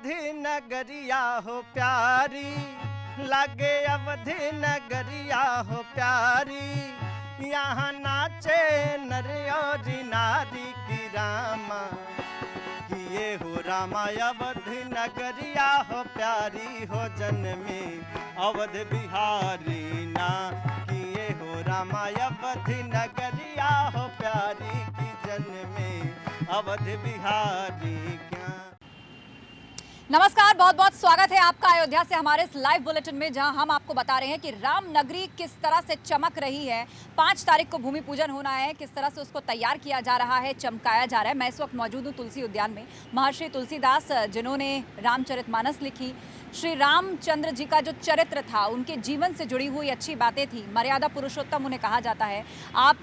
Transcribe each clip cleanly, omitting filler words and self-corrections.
अवधि नगरिया हो प्यारी, लागे अवधि नगरिया हो प्यारी। यहाँ नाचे नर और नारी की रामा, किए हो रामा अवधि नगरिया हो प्यारी। हो जन्मे अवध बिहारी ना, किए हो रामा अवधि नगरिया हो प्यारी। की जन्मे अवध बिहारी क्या। नमस्कार, बहुत बहुत स्वागत है आपका अयोध्या से हमारे इस लाइव बुलेटिन में, जहां हम आपको बता रहे हैं कि राम नगरी किस तरह से चमक रही है। 5 तारीख को भूमि पूजन होना है, किस तरह से उसको तैयार किया जा रहा है, चमकाया जा रहा है। मैं इस वक्त मौजूद हूं तुलसी उद्यान में। महर्षि तुलसीदास जिन्होंने रामचरितमानस लिखी, श्री रामचंद्र जी का जो चरित्र था, उनके जीवन से जुड़ी हुई अच्छी बातें थी। मर्यादा पुरुषोत्तम उन्हें कहा जाता है।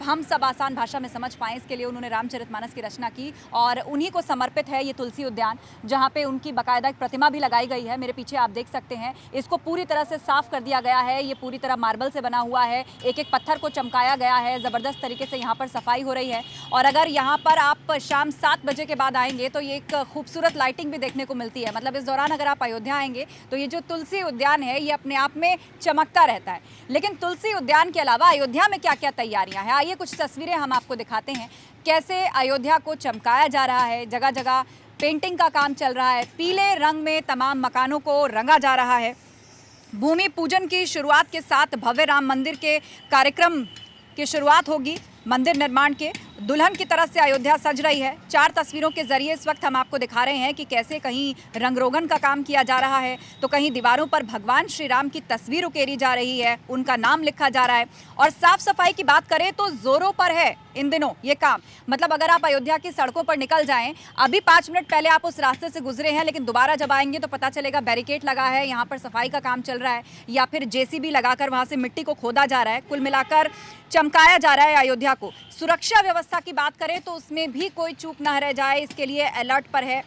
हम सब आसान भाषा में समझ पाएं, इसके लिए उन्होंने रामचरितमानस की रचना की और उन्हीं को समर्पित है ये तुलसी उद्यान, जहाँ पे उनकी बाकायदा प्रतिमा भी लगाई गई है। मेरे पीछे आप देख सकते हैं, इसको पूरी तरह से साफ कर दिया गया है। ये पूरी तरह मार्बल से बना हुआ है, एक एक पत्थर को चमकाया गया है। ज़बरदस्त तरीके से यहाँ पर सफाई हो रही है। और अगर यहाँ पर आप शाम 7 बजे के बाद आएंगे तो ये एक खूबसूरत लाइटिंग भी देखने को मिलती है। मतलब इस दौरान अगर आप अयोध्या आएंगे तो ये जो तुलसी उद्यान है, ये अपने आप में चमकता रहता है। लेकिन तुलसी उद्यान के अलावा अयोध्या में क्या क्या तैयारियां हैं, आइए कुछ तस्वीरें हम आपको दिखाते हैं। कैसे अयोध्या को चमकाया जा रहा है, जगह जगह पेंटिंग का काम चल रहा है, पीले रंग में तमाम मकानों को रंगा जा रहा है। भूमि पूजन की शुरुआत के साथ भव्य राम मंदिर के कार्यक्रम की शुरुआत होगी। मंदिर निर्माण के दुल्हन की तरह से अयोध्या सज रही है। 4 तस्वीरों के जरिए इस वक्त हम आपको दिखा रहे हैं कि कैसे कहीं रंग रोगन का काम किया जा रहा है, तो कहीं दीवारों पर भगवान श्री राम की तस्वीर उकेरी जा रही है, उनका नाम लिखा जा रहा है। और साफ सफाई की बात करें तो जोरों पर है इन दिनों ये काम। मतलब अगर आप अयोध्या की सड़कों पर निकल जाएं, अभी 5 मिनट पहले आप उस रास्ते से गुजरे हैं, लेकिन दोबारा जब आएंगे तो पता चलेगा बैरिकेड लगा है, यहाँ पर सफाई का काम चल रहा है, या फिर जेसीबी लगाकर वहाँ से मिट्टी को खोदा जा रहा है। कुल मिलाकर चमकाया जा रहा है अयोध्या को। सुरक्षा व्यवस्था की बात करें तो उसमें भी कोई चूक न रह जाए, इसके लिए अलर्ट पर है।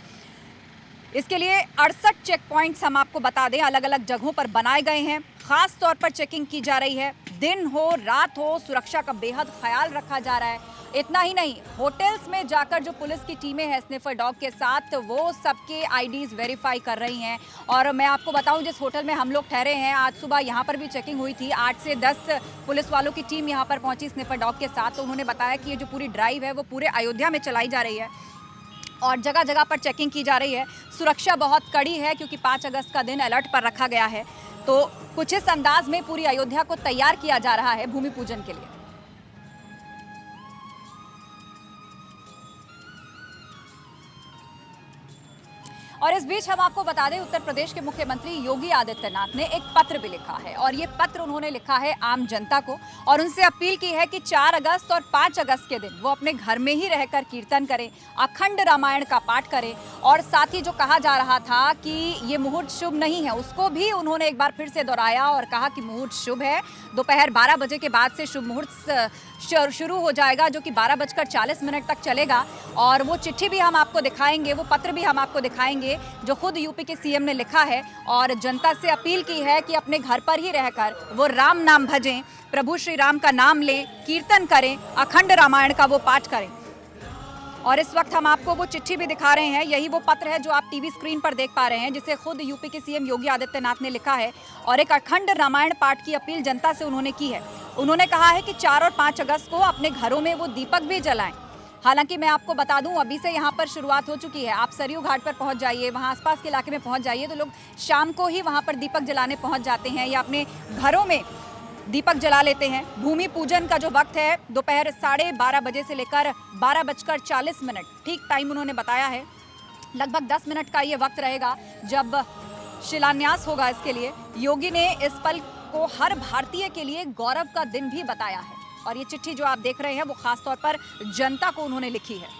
इसके लिए 68 चेक पॉइंट्स हम आपको बता दें अलग अलग जगहों पर बनाए गए हैं। खास तौर पर चेकिंग की जा रही है, दिन हो रात हो, सुरक्षा का बेहद ख्याल रखा जा रहा है। इतना ही नहीं, होटल्स में जाकर जो पुलिस की टीमें हैं स्निफर डॉग के साथ, वो सबके आईडीज वेरीफाई कर रही हैं। और मैं आपको बताऊं, जिस होटल में हम लोग ठहरे हैं, आज सुबह यहाँ पर भी चेकिंग हुई थी। 8 से 10 पुलिस वालों की टीम यहाँ पर पहुंची स्निफर डॉग के साथ। तो उन्होंने बताया कि ये जो पूरी ड्राइव है वो पूरे अयोध्या में चलाई जा रही है और जगह जगह पर चेकिंग की जा रही है। सुरक्षा बहुत कड़ी है क्योंकि 5 अगस्त का दिन अलर्ट पर रखा गया है। तो कुछ इस अंदाज में पूरी अयोध्या को तैयार किया जा रहा है भूमि पूजन के लिए। और इस बीच हम आपको बता दें, उत्तर प्रदेश के मुख्यमंत्री योगी आदित्यनाथ ने एक पत्र भी लिखा है और ये पत्र उन्होंने लिखा है आम जनता को और उनसे अपील की है कि 4 अगस्त और 5 अगस्त के दिन वो अपने घर में ही रहकर कीर्तन करें, अखंड रामायण का पाठ करें। और साथ ही जो कहा जा रहा था कि ये मुहूर्त शुभ नहीं है, उसको भी उन्होंने एक बार फिर से दोहराया और कहा कि मुहूर्त शुभ है। दोपहर 12 बजे के बाद से शुभ मुहूर्त शुरू हो जाएगा, जो कि 12:40 तक चलेगा। और वो चिट्ठी भी हम आपको दिखाएंगे, वो पत्र भी हम आपको दिखाएंगे जो खुद यूपी के सीएम ने लिखा है और जनता से अपील की है कि अपने घर पर ही रहकर वो राम नाम भजें, प्रभु श्री राम का नाम लें, कीर्तन करें, अखंड रामायण का वो पाठ करें। और इस वक्त हम आपको वो चिट्ठी भी दिखा रहे हैं, यही वो पत्र है जो आप टीवी स्क्रीन पर देख पा रहे हैं, जिसे खुद यूपी के सीएम योगी आदित्यनाथ ने लिखा है और एक अखंड रामायण पाठ की अपील जनता से उन्होंने की है। उन्होंने कहा है कि 4 और 5 अगस्त को अपने घरों में वो दीपक भी जलाएं। हालांकि मैं आपको बता दूं, अभी से यहाँ पर शुरुआत हो चुकी है। आप सरयू घाट पर पहुँच जाइए, वहाँ आसपास के इलाके में पहुँच जाइए तो लोग शाम को ही वहाँ पर दीपक जलाने पहुँच जाते हैं या अपने घरों में दीपक जला लेते हैं। भूमि पूजन का जो वक्त है दोपहर 12:30 बजे से लेकर 12:40, ठीक टाइम उन्होंने बताया है। लगभग 10 मिनट का ये वक्त रहेगा जब शिलान्यास होगा। इसके लिए योगी ने इस पल को हर भारतीय के लिए गौरव का दिन भी बताया है और ये चिट्ठी जो आप देख रहे हैं वो खास तौर पर जनता को उन्होंने लिखी है।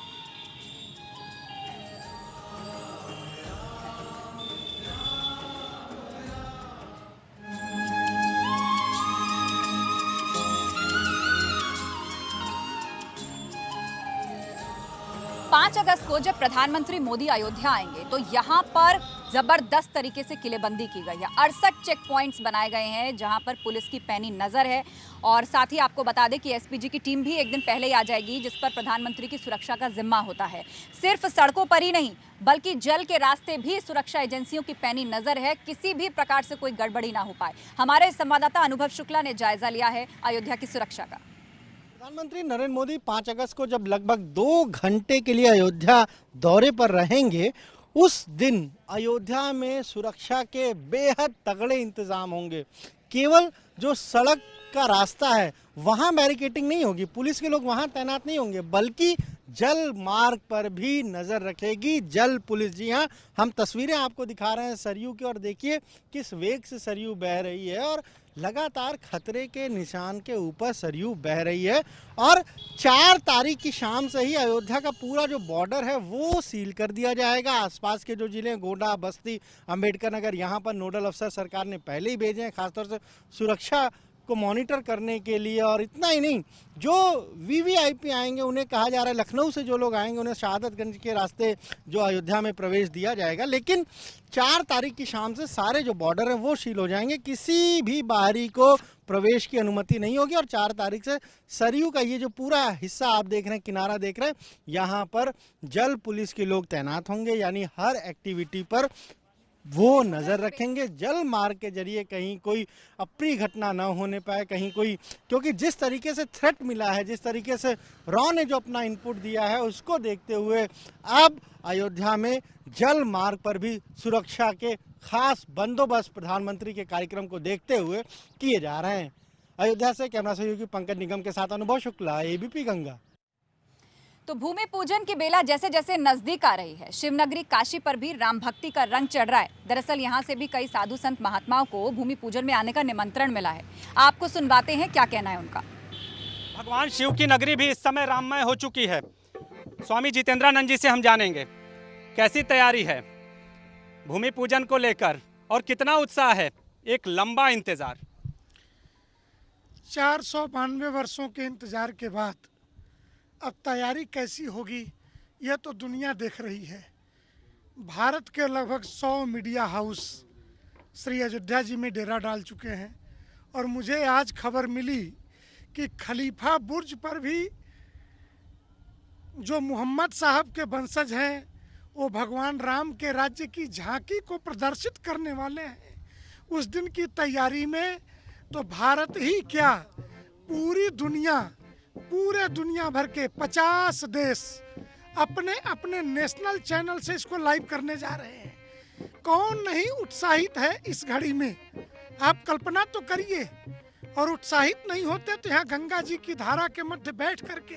पाँच अगस्त को जब प्रधानमंत्री मोदी अयोध्या आएंगे तो यहाँ पर जबरदस्त तरीके से किलेबंदी की गई है। 68 चेक पॉइंट्स बनाए गए हैं जहां पर पुलिस की पैनी नजर है। और साथ ही आपको बता दें कि एसपीजी की टीम भी एक दिन पहले ही आ जाएगी, जिस पर प्रधानमंत्री की सुरक्षा का जिम्मा होता है। सिर्फ सड़कों पर ही नहीं बल्कि जल के रास्ते भी सुरक्षा एजेंसियों की पैनी नजर है, किसी भी प्रकार से कोई गड़बड़ी ना हो पाए। हमारे संवाददाता अनुभव शुक्ला ने जायजा लिया है अयोध्या की सुरक्षा का। प्रधानमंत्री नरेंद्र मोदी 5 अगस्त को जब लगभग 2 घंटे के लिए अयोध्या दौरे पर रहेंगे, उस दिन अयोध्या में सुरक्षा के बेहद तगड़े इंतजाम होंगे। केवल जो सड़क का रास्ता है वहां बैरिकेडिंग नहीं होगी, पुलिस के लोग वहां तैनात नहीं होंगे, बल्कि जल मार्ग पर भी नजर रखेगी जल पुलिस। जी हाँ, हम तस्वीरें आपको दिखा रहे हैं सरयू की, और देखिए किस वेग से सरयू बह रही है और लगातार खतरे के निशान के ऊपर सरयू बह रही है। और 4 तारीख की शाम से ही अयोध्या का पूरा जो बॉर्डर है वो सील कर दिया जाएगा। आसपास के जो जिले गोंडा, बस्ती, अंबेडकर नगर, यहाँ पर नोडल अफसर सरकार ने पहले ही भेजे हैं, खासतौर से सुरक्षा को मॉनिटर करने के लिए। और इतना ही नहीं, जो वीवीआईपी आएंगे उन्हें कहा जा रहा है, लखनऊ से जो लोग आएंगे उन्हें शहादतगंज के रास्ते जो अयोध्या में प्रवेश दिया जाएगा। लेकिन 4 तारीख की शाम से सारे जो बॉर्डर हैं वो सील हो जाएंगे, किसी भी बाहरी को प्रवेश की अनुमति नहीं होगी। और 4 तारीख से सरयू का ये जो पूरा हिस्सा आप देख रहे हैं, किनारा देख रहे हैं, यहाँ पर जल पुलिस के लोग तैनात होंगे, यानी हर एक्टिविटी पर वो नज़र रखेंगे। जल मार्ग के जरिए कहीं कोई अप्रिय घटना ना होने पाए, कहीं कोई, क्योंकि जिस तरीके से थ्रेट मिला है, जिस तरीके से रॉ ने जो अपना इनपुट दिया है, उसको देखते हुए अब अयोध्या में जल मार्ग पर भी सुरक्षा के खास बंदोबस्त प्रधानमंत्री के कार्यक्रम को देखते हुए किए जा रहे हैं। अयोध्या से कैमरा सहयोगी पंकज निगम के साथ अनुभव शुक्ला, एबीपी गंगा। तो भूमि पूजन की बेला जैसे जैसे नजदीक आ रही है, शिवनगरी काशी पर भी राम भक्ति का रंग चढ़ रहा है। दरअसल यहाँ से भी कई साधु संत महात्माओं को भूमि पूजन में आने का निमंत्रण मिला है। आपको सुनवाते हैं क्या कहना है उनका। भगवान शिव की नगरी भी इस समय राममय हो चुकी है। स्वामी जितेंद्रानंद जी से हम जानेंगे कैसी तैयारी है भूमि पूजन को लेकर और कितना उत्साह है। एक लंबा इंतजार, 492 वर्षों के इंतजार के बाद अब तैयारी कैसी होगी यह तो दुनिया देख रही है। भारत के लगभग 100 मीडिया हाउस श्री अयोध्या जी में डेरा डाल चुके हैं, और मुझे आज खबर मिली कि खलीफा बुर्ज पर भी जो मोहम्मद साहब के वंशज हैं वो भगवान राम के राज्य की झांकी को प्रदर्शित करने वाले हैं। उस दिन की तैयारी में तो भारत ही क्या, पूरे दुनिया भर के 50 देश अपने अपने नेशनल चैनल से इसको लाइव करने जा रहे हैं। कौन नहीं उत्साहित है इस घड़ी में, आप कल्पना तो करिए। और उत्साहित नहीं होते तो यहाँ गंगा जी की धारा के मध्य बैठ करके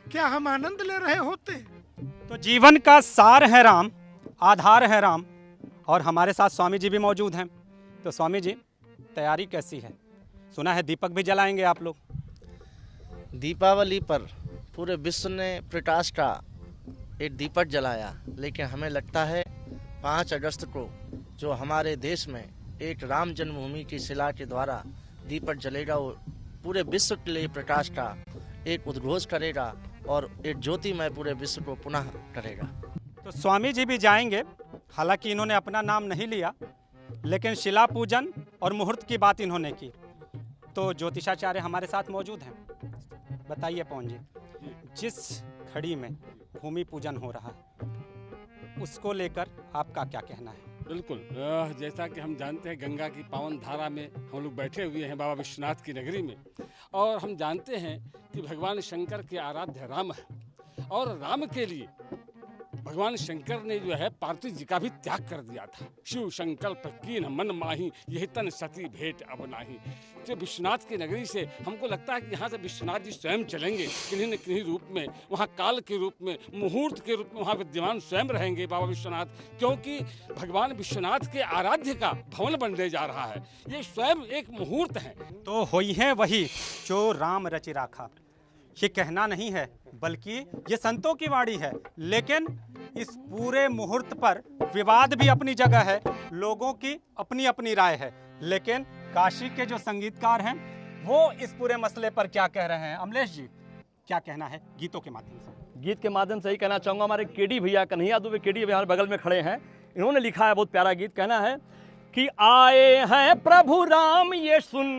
क्या हम आनंद ले रहे होते। तो जीवन का सार है राम, आधार है राम, और हमारे साथ स्वामी जी भी मौजूद हैं। तो स्वामी जी, तैयारी कैसी है? सुना है दीपक भी जलाएंगे आप लोग। दीपावली पर पूरे विश्व ने प्रकाश का एक दीपक जलाया, लेकिन हमें लगता है 5 अगस्त को जो हमारे देश में एक राम जन्मभूमि की शिला के द्वारा दीपक जलेगा, वो पूरे विश्व के लिए प्रकाश का एक उद्घोष करेगा और एक ज्योतिमय पूरे विश्व को पुनः करेगा। तो स्वामी जी भी जाएंगे, हालांकि इन्होंने अपना नाम नहीं लिया, लेकिन शिला पूजन और मुहूर्त की बात इन्होंने की। तो ज्योतिषाचार्य हमारे साथ मौजूद हैं। बताइए पवन जी, जिस घड़ी में भूमि पूजन हो रहा है उसको लेकर आपका क्या कहना है? बिल्कुल, जैसा कि हम जानते हैं गंगा की पावन धारा में हम लोग बैठे हुए हैं बाबा विश्वनाथ की नगरी में, और हम जानते हैं कि भगवान शंकर के आराध्य राम है, और राम के लिए भगवान शंकर ने जो है पार्वती जी का भी त्याग कर दिया था। शिव संकल्प कीन मन माही, यही तन सती भेंट अब नाही। तो विश्वनाथ की नगरी से हमको लगता है कि यहाँ से विश्वनाथ जी स्वयं चलेंगे, किन्हीं न किन्हीं रूप में, वहाँ काल के रूप में, मुहूर्त के रूप में वहाँ विद्यमान स्वयं रहेंगे बाबा विश्वनाथ, क्योंकि भगवान विश्वनाथ के आराध्य का भवन बनने जा रहा है। ये स्वयं एक मुहूर्त है। तो होई है वही जो राम रचि राखा, ये कहना नहीं है बल्कि ये संतों की वाणी है। लेकिन इस पूरे मुहूर्त पर विवाद भी अपनी जगह है, लोगों की अपनी अपनी राय है। लेकिन काशी के जो संगीतकार हैं वो इस पूरे मसले पर क्या कह रहे हैं? अमलेश जी, क्या कहना है गीतों के माध्यम से? गीत के माध्यम से ही कहना चाहूँगा, हमारे केडी भैया, कन्हैया दुबे केडी हमारे बगल में खड़े हैं, इन्होंने लिखा है बहुत प्यारा गीत, कहना है कि आए हैं प्रभु राम ये सुन,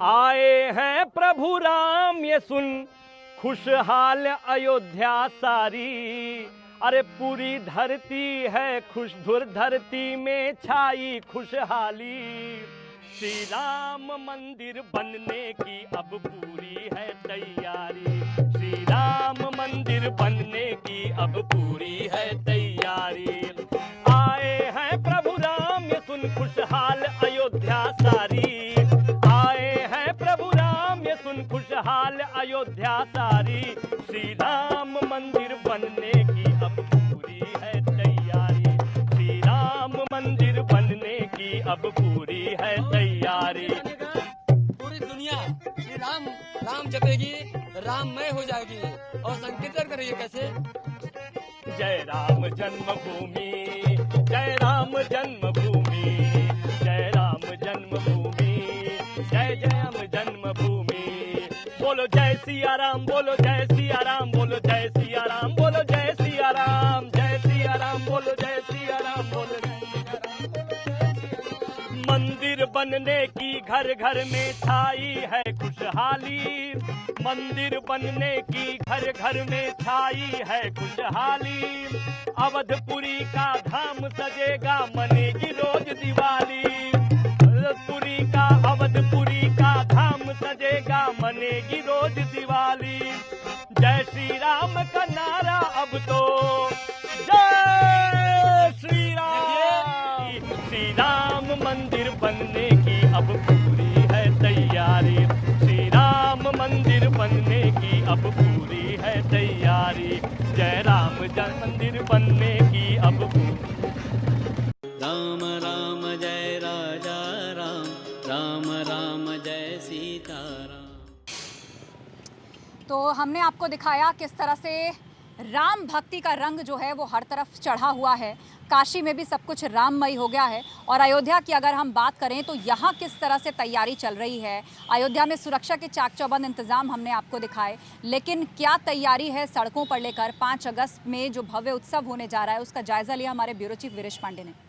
आए हैं प्रभु राम ये सुन, खुशहाल अयोध्या सारी, अरे पूरी धरती है खुश, धुर धरती में छाई खुशहाली, श्री राम मंदिर बनने की अब पूरी है तैयारी, श्री राम मंदिर बनने की अब पूरी है तैयारी, आए हैं प्रभु राम ये सुन, खुशहाल अयोध्या सारी, आए हैं प्रभु राम ये सुन, खुशहाल अयोध्या सारी, श्री राम मंदिर बनने की अब पूरी है तैयारी, श्री राम मंदिर बनने की अब पूरी है तैयारी। पूरी दुनिया श्री राम नाम जपेगी, राममय हो जाएगी। और संकीर्तन करेंगे कैसे? जय राम जन्मभूमि, जय राम जन्मभूमि, जय राम जन्मभूमि, जय जय जन्मभूमि, बोलो जय सिया राम, बोलो जय सिया राम, बोलो जय सिया राम, बोलो जय सिया राम, जय सिया राम, बोलो जय सिया राम, बोलो जय सिया राम। मंदिर बनने की घर घर में छाई है खुशहाली, मंदिर बनने की घर घर में छाई है खुशहाली, अवधपुरी का धाम सजेगा, मनेगी रोज दिवाली, पुरी का अवधपुरी का धाम सजेगा, मनेगी रोज दिवाली, जय श्री राम का नारा अब तो जय श्री राम, श्री राम मंदिर बनने की अब पूरी है तैयारी, श्री राम मंदिर बनने की अब पूरी है तैयारी, जय राम मंदिर बनने की अब राम राम जय राजा राम, राम राम जय सीताराम। तो हमने आपको दिखाया किस तरह से राम भक्ति का रंग जो है वो हर तरफ चढ़ा हुआ है। काशी में भी सब कुछ राममय हो गया है। और अयोध्या की अगर हम बात करें तो यहाँ किस तरह से तैयारी चल रही है। अयोध्या में सुरक्षा के चाक चौबंद इंतजाम हमने आपको दिखाए, लेकिन क्या तैयारी है सड़कों पर लेकर 5 अगस्त में जो भव्य उत्सव होने जा रहा है उसका जायजा लिया हमारे ब्यूरो चीफ वीरेश पांडे ने।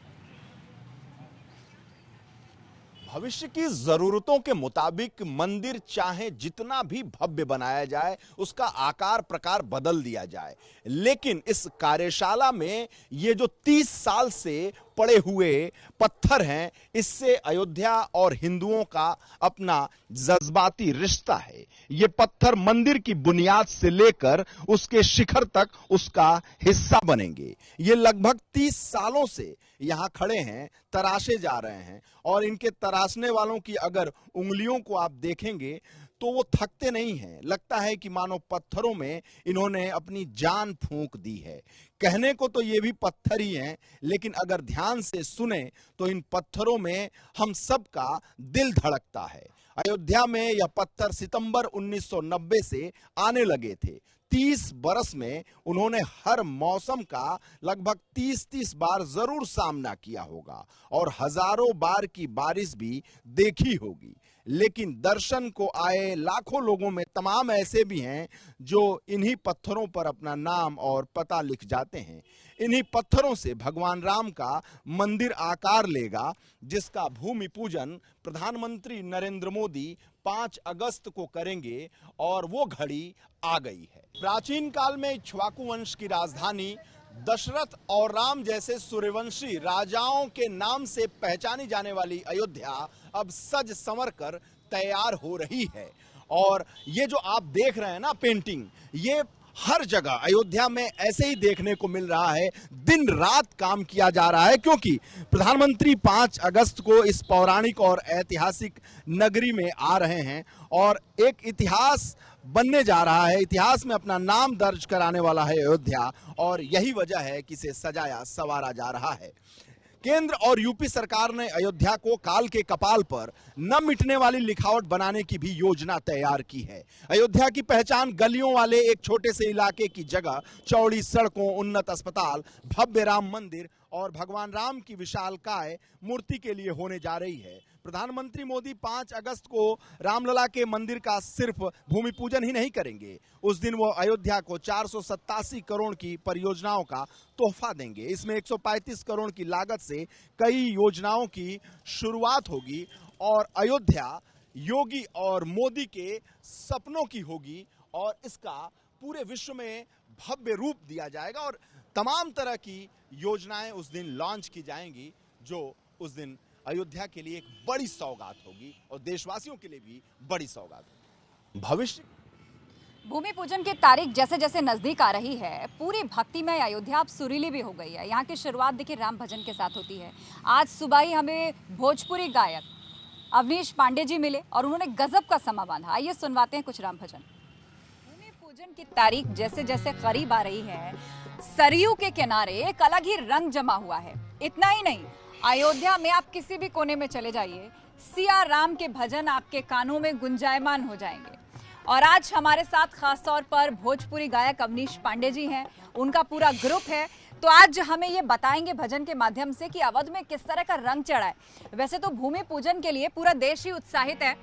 भविष्य की जरूरतों के मुताबिक मंदिर चाहे जितना भी भव्य बनाया जाए, उसका आकार प्रकार बदल दिया जाए, लेकिन इस कार्यशाला में ये जो 30 साल से पड़े हुए पत्थर हैं, इससे अयोध्या और हिंदुओं का अपना जज्बाती रिश्ता है। ये पत्थर मंदिर की बुनियाद से लेकर उसके शिखर तक उसका हिस्सा बनेंगे। ये लगभग 30 सालों से यहां खड़े हैं, तराशे जा रहे हैं, और इनके तराशने वालों की अगर उंगलियों को आप देखेंगे तो वो थकते नहीं हैं। लगता है कि मानो पत्थरों में इन्होंने अपनी जान फूंक दी है। कहने को तो ये भी पत्थर ही हैं, लेकिन अगर ध्यान से सुने तो इन पत्थरों में हम सबका दिल धड़कता है। अयोध्या में यह पत्थर सितंबर 1990 से आने लगे थे। 30 बरस में उन्होंने हर मौसम का लगभग 30-30 बार जरूर सामना किया होगा और हजारों बार की बारिश भी देखी होगी। लेकिन दर्शन को आए लाखों लोगों में तमाम ऐसे भी हैं जो इन्हीं पत्थरों पर अपना नाम और पता लिख जाते हैं। इन्हीं पत्थरों से भगवान राम का मंदिर आकार लेगा, जिसका भूमि पूजन प्रधानमंत्री नरेंद्र मोदी 5 अगस्त को करेंगे, और वो घड़ी आ गई है। प्राचीन काल में इक्ष्वाकु वंश की राजधानी दशरथ और राम जैसे सूर्यवंशी राजाओं के नाम से पहचानी जाने वाली अयोध्या अब सज संवर कर तैयार हो रही है। और ये जो आप देख रहे हैं ना पेंटिंग, ये हर जगह अयोध्या में ऐसे ही देखने को मिल रहा है। दिन रात काम किया जा रहा है, क्योंकि प्रधानमंत्री 5 अगस्त को इस पौराणिक और ऐतिहासिक नगरी में आ रहे हैं और एक इतिहास बनने जा रहा है। इतिहास में अपना नाम दर्ज कराने वाला है अयोध्या, और यही वजह है कि इसे सजाया संवारा जा रहा है। केंद्र और यूपी सरकार ने अयोध्या को काल के कपाल पर न मिटने वाली लिखावट बनाने की भी योजना तैयार की है। अयोध्या की पहचान गलियों वाले एक छोटे से इलाके की जगह चौड़ी सड़कों, उन्नत अस्पताल, भव्य राम मंदिर और भगवान राम की विशालकाय मूर्ति के लिए होने जा रही है। प्रधानमंत्री मोदी 5 अगस्त को रामलला के मंदिर का सिर्फ भूमि पूजन ही नहीं करेंगे। उस दिन वो अयोध्या को 487 करोड़ की परियोजनाओं का तोहफा देंगे। इसमें 135 करोड़ की लागत से कई योजनाओं की शुरुआत होगी और अयोध्या योगी और मोदी के सपनों की होगी और इसका पूरे विश्व में भव्य रूप दिया जाएगा और तमाम तरह की योजनाएं उस दिन लॉन्च की जाएंगी, जो उस दिन अयोध्या के लिए एक बड़ी सौगात होगी और देशवासियों के लिए भी बड़ी सौगात होगी। भविष्य भूमि पूजन की तारीख जैसे जैसे नजदीक आ रही है, पूरी भक्तिमय अयोध्या अब सुरीली भी हो गई है। यहाँ की शुरुआत देखिए राम भजन के साथ होती है। आज सुबह ही हमें भोजपुरी गायक अवनीश पांडे जी मिले और उन्होंने गजब का समा बांधा। आइए सुनवाते हैं कुछ राम भजन। भूमि पूजन की तारीख जैसे जैसे करीब आ रही है, सरयू के किनारे एक अलग ही रंग जमा हुआ है। इतना ही नहीं, अयोध्या में आप किसी भी कोने में चले जाइए, सिया राम के भजन आपके कानों में गुंजायमान हो जाएंगे। और आज हमारे साथ खास तौर पर भोजपुरी गायक अवनीश पांडे जी हैं, उनका पूरा ग्रुप है। तो आज हमें ये बताएंगे भजन के माध्यम से कि अवध में किस तरह का रंग चढ़ा है। वैसे तो भूमि पूजन के लिए पूरा देश ही उत्साहित है,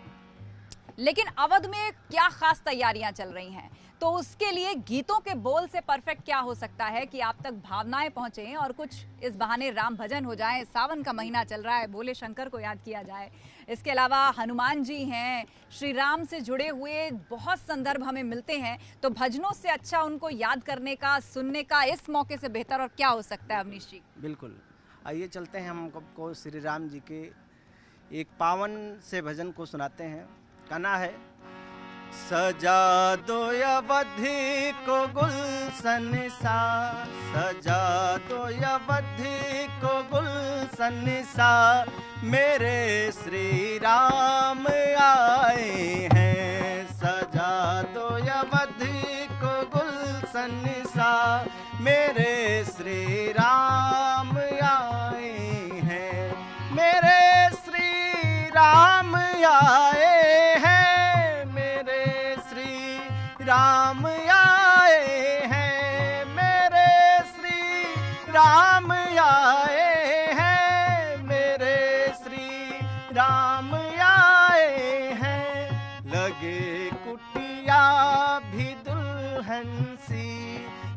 लेकिन अवध में क्या खास तैयारियां चल रही हैं, तो उसके लिए गीतों के बोल से परफेक्ट क्या हो सकता है कि आप तक भावनाएं पहुंचे और कुछ इस बहाने राम भजन हो जाए। सावन का महीना चल रहा है, भोले शंकर को याद किया जाए। इसके अलावा हनुमान जी हैं, श्री राम से जुड़े हुए बहुत संदर्भ हमें मिलते हैं, तो भजनों से अच्छा उनको याद करने का, सुनने का इस मौके से बेहतर और क्या हो सकता है अवनीश जी? बिल्कुल, आइए चलते हैं, हम आपको श्री राम जी के एक पावन से भजन को सुनाते हैं। गाना है सजा दो अवधि को गुलशन सा, सजा दो अवधि को गुलशन सा, मेरे श्री राम आए हैं। सजा दो अवधि को गुलशन सा, मेरे श्री राम आए हैं। मेरे श्री राम आए हैं, मेरे श्री राम आए हैं, मेरे श्री राम आए हैं, मेरे श्री राम आए हैं। लगे कुटिया भी दुल्हन सी,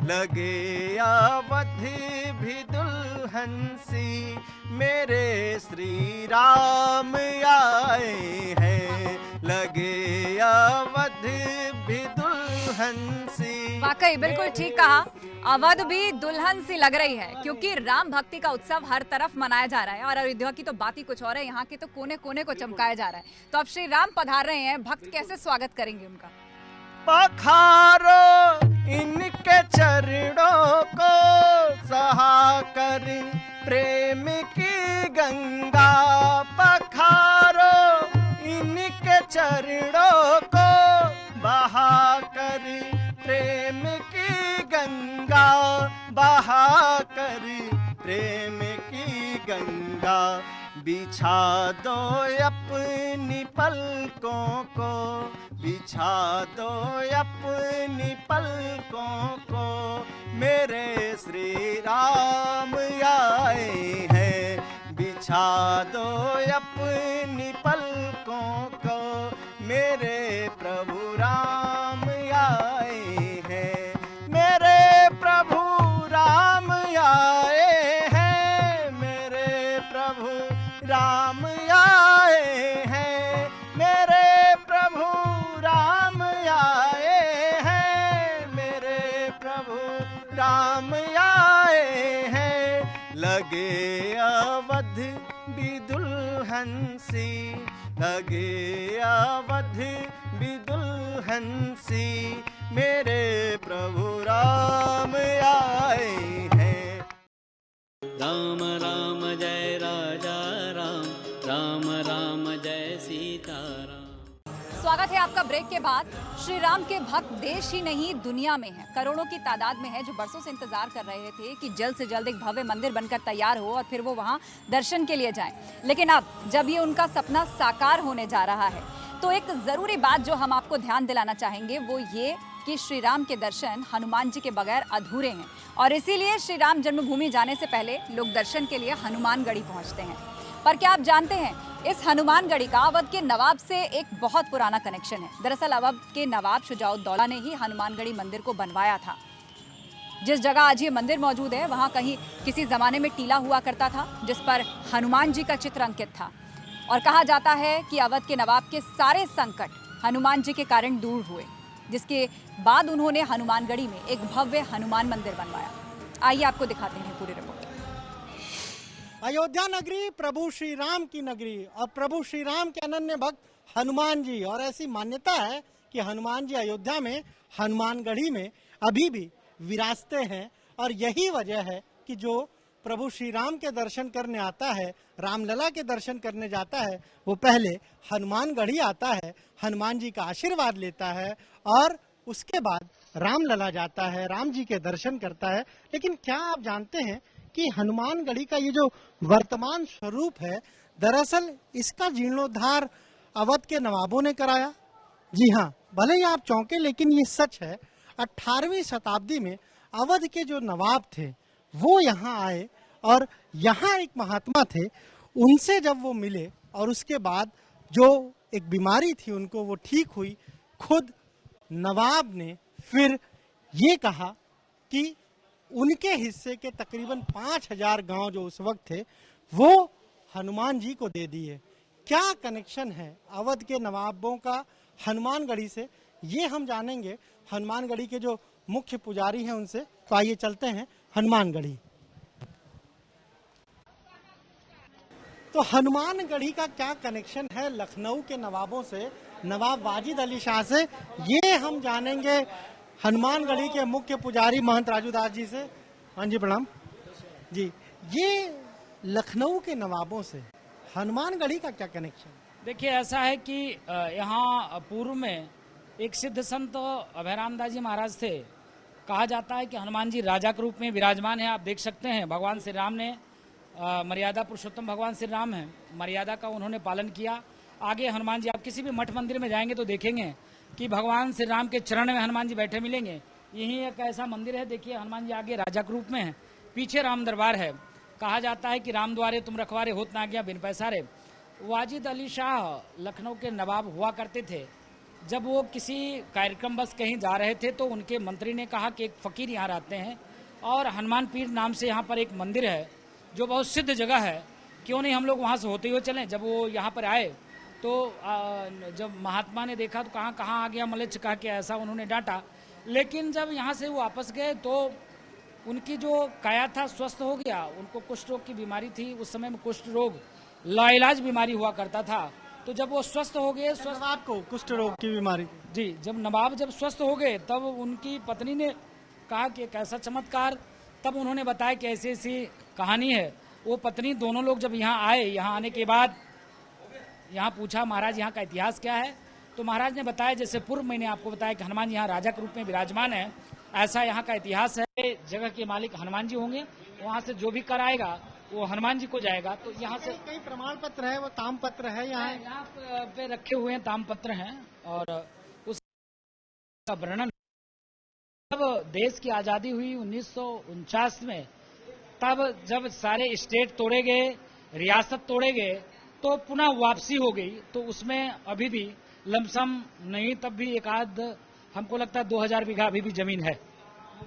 लगे अवधि भी दुल्हन सी, मेरे श्री राम आए हैं। लगे अवधि भी दुल्हन सी। वाकई बिल्कुल ठीक कहा, अवध भी दुल्हन सी लग रही है, क्योंकि राम भक्ति का उत्सव हर तरफ मनाया जा रहा है और अयोध्या की तो बात ही कुछ और है। यहाँ के तो कोने कोने को चमकाया जा रहा है। तो अब श्री राम पधार रहे हैं, भक्त कैसे स्वागत करेंगे उनका? पखारो इनके चरणों को, सहा कर प्रेम की गंगा। पखारो इनके चरणों को, बहा कर प्रेम की गंगा, बहा कर प्रेम की गंगा। बिछा दो अपनी पलकों को, बिछा दो अपनी पलकों को, मेरे श्री राम आए हैं। बिछा दो अपनी पलकों को, मेरे प्रभु राम आए हैं। मेरे प्रभु राम आए हैं, मेरे प्रभु राम आए हैं, मेरे प्रभु राम आए हैं, मेरे प्रभु राम आए हैं। लगे अवध भी दुल्हन सी, लगे अवध भी दुल्हन सी, मेरे प्रभु राम आए हैं। राम राम जय राजा राम, राम राम जय सीता राम। स्वागत है आपका ब्रेक के बाद। श्री राम के भक्त देश ही नहीं दुनिया में हैं, करोड़ों की तादाद में है, जो बरसों से इंतजार कर रहे थे कि जल्द से जल्द एक भव्य मंदिर बनकर तैयार हो और फिर वो वहाँ दर्शन के लिए जाएं। लेकिन अब जब ये उनका सपना साकार होने जा रहा है, तो एक ज़रूरी बात जो हम आपको ध्यान दिलाना चाहेंगे वो ये कि श्री राम के दर्शन हनुमान जी के बगैर अधूरे हैं और इसीलिए श्री राम जन्मभूमि जाने से पहले लोग दर्शन के लिए हनुमानगढ़ी पहुँचते हैं। पर क्या आप जानते हैं इस हनुमानगढ़ी का अवध के नवाब से एक बहुत पुराना कनेक्शन है। दरअसल अवध के नवाब शुजाउद्दौला ने ही हनुमानगढ़ी मंदिर को बनवाया था। जिस जगह आज ये मंदिर मौजूद है वहां कहीं किसी जमाने में टीला हुआ करता था जिस पर हनुमान जी का चित्र अंकित था और कहा जाता है कि अवध के नवाब के सारे संकट हनुमान जी के कारण दूर हुए, जिसके बाद उन्होंने हनुमानगढ़ी में एक भव्य हनुमान मंदिर बनवाया। आइए आपको दिखाते हैं पूरी रिपोर्ट। अयोध्या नगरी प्रभु श्री राम की नगरी और प्रभु श्री राम के अनन्य भक्त हनुमान जी, और ऐसी मान्यता है कि हनुमान जी अयोध्या में हनुमानगढ़ी में अभी भी विराजते हैं। और यही वजह है कि जो प्रभु श्री राम के दर्शन करने आता है, रामलला के दर्शन करने जाता है, वो पहले हनुमानगढ़ी आता है, हनुमान जी का आशीर्वाद लेता है और उसके बाद रामलला जाता है, राम जी के दर्शन करता है। लेकिन क्या आप जानते हैं कि हनुमानगढ़ी का ये जो वर्तमान स्वरूप है, दरअसल इसका जीर्णोद्धार अवध के नवाबों ने कराया। जी हाँ, भले ही आप चौंके लेकिन ये सच है। 18वीं शताब्दी में अवध के जो नवाब थे वो यहाँ आए और यहाँ एक महात्मा थे, उनसे जब वो मिले और उसके बाद जो एक बीमारी थी उनको वो ठीक हुई, खुद नवाब ने फिर ये कहा कि उनके हिस्से के तकरीबन 5000 गांव जो उस वक्त थे वो हनुमान जी को दे दिए। क्या कनेक्शन है अवध के नवाबों का हनुमानगढ़ी से, ये हम जानेंगे हनुमानगढ़ी के जो मुख्य पुजारी हैं उनसे। तो आइए चलते हैं हनुमानगढ़ी। तो हनुमानगढ़ी का क्या कनेक्शन है लखनऊ के नवाबों से, नवाब वाजिद अली शाह से, ये हम जानेंगे हनुमानगढ़ी के मुख्य पुजारी महंत राजू दास जी से। हाँ जी, प्रणाम जी। ये लखनऊ के नवाबों से हनुमानगढ़ी का क्या कनेक्शन? देखिए, ऐसा है कि यहाँ पूर्व में एक सिद्ध संत अभयराम दास जी महाराज थे। कहा जाता है कि हनुमान जी राजा के रूप में विराजमान है। आप देख सकते हैं भगवान श्री राम ने मर्यादा पुरुषोत्तम भगवान श्री राम है, मर्यादा का उन्होंने पालन किया। आगे हनुमान जी, आप किसी भी मठ मंदिर में जाएंगे तो देखेंगे कि भगवान श्री राम के चरण में हनुमान जी बैठे मिलेंगे। यही एक ऐसा मंदिर है, देखिए हनुमान जी आगे राजा के रूप में है, पीछे राम दरबार है। कहा जाता है कि राम द्वारे तुम रखवारे होत ना गया बिन पैसारे। वाजिद अली शाह लखनऊ के नवाब हुआ करते थे। जब वो किसी कार्यक्रम बस कहीं जा रहे थे तो उनके मंत्री ने कहा कि एक फकीर यहाँ रहते हैं और हनुमान पीर नाम से यहाँ पर एक मंदिर है जो बहुत सिद्ध जगह है, क्यों नहीं हम लोग वहाँ से होते हुए चलें। जब वो यहाँ पर आए तो जब महात्मा ने देखा तो कहाँ आ गया मलेच्छ कहा कि ऐसा उन्होंने डांटा। लेकिन जब यहाँ से वो वापस गए तो उनकी जो काया था स्वस्थ हो गया। उनको कुष्ठ रोग की बीमारी थी, उस समय में कुष्ठ रोग लाइलाज बीमारी हुआ करता था। तो जब वो स्वस्थ हो गए, नवाब को कुष्ठ रोग की बीमारी जी, जब नवाब जब स्वस्थ हो गए तब उनकी पत्नी ने कहा कि एक ऐसा चमत्कार, तब उन्होंने बताया कि ऐसी ऐसी कहानी है। वो पत्नी दोनों लोग जब यहाँ आए, यहाँ आने के बाद यहाँ पूछा महाराज यहाँ का इतिहास क्या है, तो महाराज ने बताया जैसे पूर्व मैंने आपको बताया कि हनुमान यहाँ राजा के रूप में विराजमान है, ऐसा यहाँ का इतिहास है। जगह के मालिक हनुमान जी होंगे, वहाँ से जो भी कर आएगा वो हनुमान जी को जाएगा। तो यहाँ से कई प्रमाण पत्र है, वो ताम पत्र है यहाँ पे रखे हुए हैं, ताम पत्र हैं और उसका वर्णन। जब देश की आजादी हुई 1949 में, तब जब सारे स्टेट तोड़े गए, रियासत तोड़े गए, तो पुनः वापसी हो गई। तो उसमें अभी भी लमसम नहीं, तब भी एक आध हमको लगता है 2000 बीघा अभी भी जमीन है,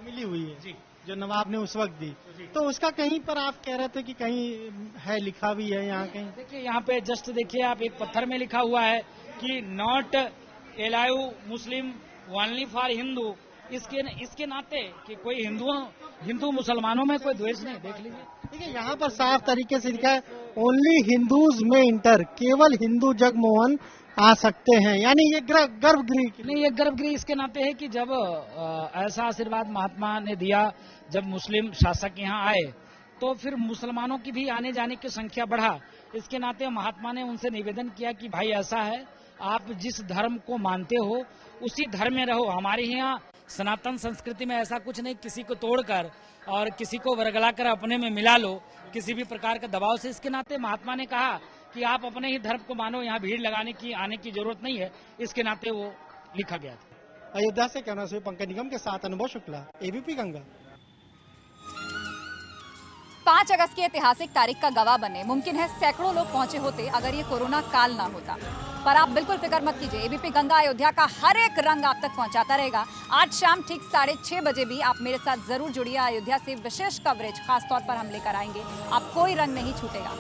मिली हुई है जी, जो नवाब ने उस वक्त दी। तो उसका कहीं पर आप कह रहे थे कि कहीं है, लिखा भी है यहाँ कहीं? देखिए यहाँ पे जस्ट देखिए आप, एक पत्थर में लिखा हुआ है कि not allow Muslim only for Hindu. इसके नाते कि कोई हिंदू मुसलमानों में कोई द्वेष नहीं। देख लीजिए, ठीक है, यहाँ पर साफ तरीके से लिखा है ओनली हिंदूज में इंटर, केवल हिंदू जगमोहन आ सकते हैं। यानी ये गर्भगृह नहीं, ये गर्भगृह इसके नाते है कि जब ऐसा आशीर्वाद महात्मा ने दिया, जब मुस्लिम शासक यहाँ आए तो फिर मुसलमानों की भी आने जाने की संख्या बढ़ा। इसके नाते महात्मा ने उनसे निवेदन किया कि भाई ऐसा है, आप जिस धर्म को मानते हो उसी धर्म में रहो। हमारे यहाँ सनातन संस्कृति में ऐसा कुछ नहीं, किसी को तोड़कर और किसी को वर्गला कर अपने में मिला लो, किसी भी प्रकार का दबाव से। इसके नाते महात्मा ने कहा कि आप अपने ही धर्म को मानो, यहाँ भीड़ लगाने की आने की जरूरत नहीं है। इसके नाते वो लिखा गया था। अयोध्या से कैमरा से पंकज निगम के साथ अनुभव शुक्ला, एबीपी गंगा। 5 अगस्त की ऐतिहासिक तारीख का गवाह बने। मुमकिन है सैकड़ों लोग पहुंचे होते अगर ये कोरोना काल ना होता। पर आप बिल्कुल फिक्र मत कीजिए, एबीपी गंगा अयोध्या का हर एक रंग आप तक पहुंचाता रहेगा। आज शाम ठीक 6:30 बजे भी आप मेरे साथ जरूर जुड़िए। अयोध्या से विशेष कवरेज खासतौर पर हम लेकर आएंगे, आप कोई रंग नहीं छूटेगा।